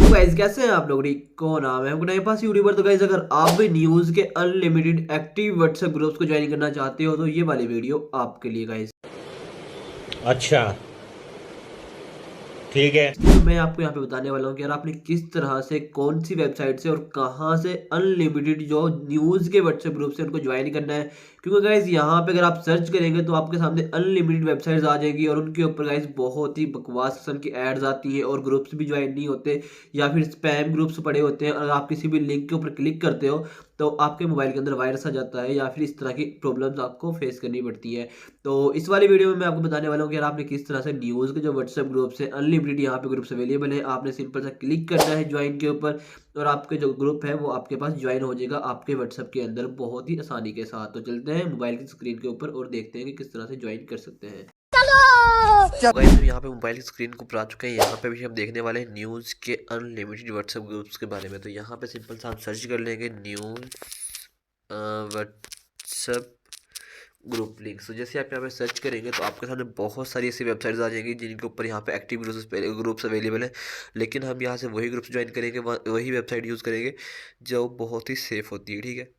तो गाइस कैसे हैं आप लोग। को नाम है मेरे पास यूट्यूबर। तो गाइस अगर आप भी न्यूज़ के अनलिमिटेड एक्टिव व्हाट्सएप ग्रुप्स को ज्वाइन करना चाहते हो तो ये वाली वीडियो आपके लिए गाइस। अच्छा, ठीक है। तो मैं आपको यहाँ पे बताने वाला हूँ कि यार आपने किस तरह से कौन सी वेबसाइट से और कहाँ से अनलिमिटेड जो न्यूज़ के व्हाट्सएप ग्रुप से उनको ज्वाइन करना है। क्योंकि गाइस यहाँ पे अगर आप सर्च करेंगे तो आपके सामने अनलिमिटेड वेबसाइट्स आ जाएगी और उनके ऊपर गाइस बहुत ही बकवास किस्म की एड्स आती हैं और ग्रुप्स भी ज्वाइन नहीं होते या फिर स्पैम ग्रुप्स पड़े होते हैं। अगर आप किसी भी लिंक के ऊपर क्लिक करते हो तो आपके मोबाइल के अंदर वायरस आ जाता है या फिर इस तरह की प्रॉब्लम्स आपको फेस करनी पड़ती है। तो इस वाली वीडियो में मैं आपको बताने वाला हूँ कि यार आपने किस तरह से न्यूज़ के जो व्हाट्सएप ग्रुप्स हैं अनलिमिटेड यहाँ पे ग्रुप्स अवेलेबल है। आपने सिंपल सा क्लिक करना है ज्वाइन के ऊपर और आपके जो ग्रुप है वो आपके पास ज्वाइन हो जाएगा आपके व्हाट्सएप के अंदर बहुत ही आसानी के साथ। तो चलते हैं मोबाइल की स्क्रीन के ऊपर और देखते हैं कि किस तरह से ज्वाइन कर सकते हैं। तो गाइस हम यहाँ पे मोबाइल की स्क्रीन को ऊपर आ चुके हैं। यहाँ पे भी हम देखने वाले हैं न्यूज़ के अनलिमिटेड व्हाट्सएप ग्रुप्स के बारे में। तो यहाँ पे सिंपल सा हम सर्च कर लेंगे न्यूज़ व्हाट्सएप ग्रुप लिंक्स। तो जैसे आप यहाँ पे सर्च करेंगे तो आपके सामने बहुत सारी ऐसी वेबसाइट्स आ जाएंगी जिनके ऊपर यहाँ पे एक्टिव ग्रुप्स अवेलेबल हैं। लेकिन हम यहाँ से वही ग्रुप्स ज्वाइन करेंगे, वही वेबसाइट यूज़ करेंगे जो बहुत ही सेफ़ होती है, ठीक है।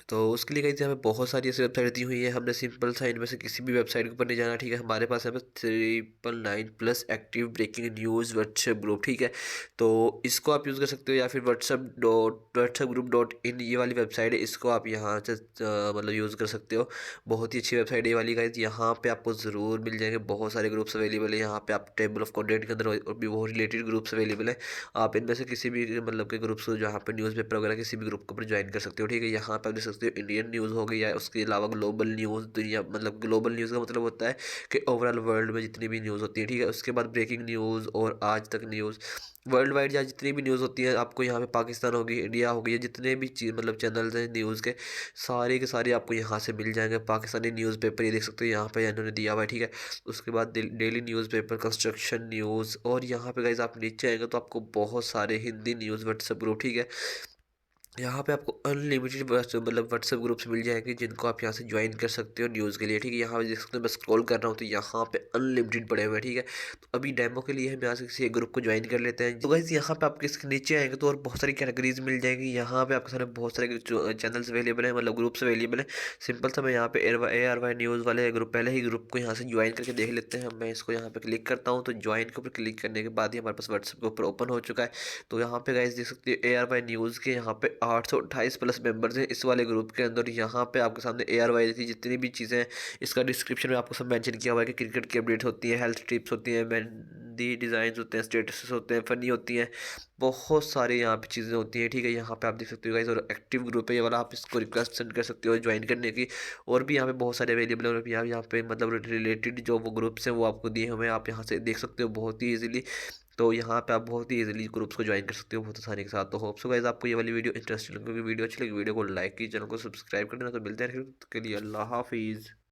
तो उसके लिए कहीं यहाँ पे बहुत सारी ऐसी वेबसाइट दी हुई है। हमने सिंपल सा इनमें से किसी भी वेबसाइट के ऊपर नहीं जाना, ठीक है। हमारे पास यहाँ पे 999+ active breaking news WhatsApp group, ठीक है। तो इसको आप यूज़ कर सकते हो या फिर whatsapp group.in ये वाली वेबसाइट है, इसको आप यहाँ से मतलब यूज़ कर सकते हो। बहुत ही अच्छी वेबसाइट है ये वाली गाइस। यहाँ पे आपको ज़रूर मिल जाएंगे बहुत सारे ग्रुप्स अवेलेबल है। यहाँ पे आप टेबल ऑफ कंटेंट के अंदर और भी बहुत रिलेटेड ग्रुप्स अवेलेबल है। आप इनमें से किसी भी मतलब के ग्रुप्स जहाँ पे न्यूज़पेपर वगैरह किसी भी ग्रुप के ऊपर ज्वाइन कर सकते हो, ठीक है। यहाँ पे आप देख सकते हो इंडियन न्यूज़ हो गई या उसके अलावा ग्लोबल न्यूज़ दुनिया, मतलब ग्लोबल न्यूज़ का मतलब होता है कि ओवरऑल वर्ल्ड में जितनी भी न्यूज़ होती है, ठीक है। उसके बाद ब्रेकिंग न्यूज़ और आज तक न्यूज़, वर्ल्ड वाइड या जितनी भी न्यूज़ होती है आपको यहाँ पे पाकिस्तान होगी, इंडिया हो गई, जितने भी चीज़ मतलब चैनल्स हैं न्यूज़ के सारे आपको यहाँ से मिल जाएंगे। पाकिस्तानी न्यूज़पेपर ये देख सकते हो यहाँ पे इन्होंने दिया हुआ है, ठीक है। उसके बाद डेली न्यूज़पेपर, कंस्ट्रक्शन न्यूज़, और यहाँ पे गाइस आप नीचे आएंगे तो आपको बहुत सारे हिंदी न्यूज़ व्हाट्सएप ग्रुप, ठीक है। यहाँ पे आपको अनलिमिटेड मतलब व्हाट्सएप ग्रुप्स मिल जाएंगे जिनको आप यहाँ से ज्वाइन कर सकते हो न्यूज़ के लिए, ठीक है। यहाँ पे देख सकते हो मैं स्क्रॉल कर रहा हूँ तो यहाँ पे अनलिमिटेड पड़े हुए हैं, ठीक है। तो अभी डेमो के लिए हम यहाँ से किसी एक ग्रुप को ज्वाइन कर लेते हैं। तो गाइस यहाँ पे आपके इसके नीचे आएंगे तो और बहुत सारी कैटेगरीज मिल जाएंगी। यहाँ पे आपके सारे बहुत सारे चैनल्स अवेलेबल हैं, मतलब ग्रुप्स अवेलेबल हैं। सिंपल सा मैं यहाँ पे ARY न्यूज़ वाले ग्रुप, पहले ही ग्रुप को यहाँ से ज्वाइन करके देख लेते हैं। मैं इसको यहाँ पे क्लिक करता हूँ तो ज्वाइन के ऊपर क्लिक करने के बाद ही हमारे पास व्हाट्सएप के ऊपर ओपन हो चुका है। तो यहाँ पे गाइस देख सकते हो ARY न्यूज़ के यहाँ पे 828+ मेंबर्स हैं इस वाले ग्रुप के अंदर। यहाँ पे आपके सामने ARY की जितनी भी चीज़ें हैं इसका डिस्क्रिप्शन में आपको सब मेंशन किया हुआ है कि क्रिकेट की अपडेट होती है, हेल्थ टिप्स होती हैं, मेहंदी डिज़ाइन होते हैं, स्टेटस होते हैं, फ़नी होती हैं, बहुत सारी यहाँ पे चीज़ें होती हैं, ठीक है। यहाँ पे आप देख सकते हो गाइस, और एक्टिव ग्रुप है ये वाला, आप इसको रिक्वेस्ट सेंड कर सकते हो ज्वाइन करने की। और भी यहाँ पे बहुत सारे अवेलेबल है और यहाँ पे मतलब रिलेटेड जो वो ग्रुप्स हैं वो आपको दिए हुए हैं, आप यहाँ से देख सकते हो बहुत ही ईजिली। तो यहाँ पे आप बहुत ही इजीली ग्रुप्स को ज्वाइन कर सकते हो बहुत आसानी के साथ। तो होप सो गाइस आपको ये वाली वीडियो इंटरेस्टिंग लगी। वीडियो अच्छी लगी वीडियो को लाइक कीजिए, चैनल को सब्सक्राइब कर देना। तो मिलते हैं फिर के लिए, अल्लाह हाफिज़।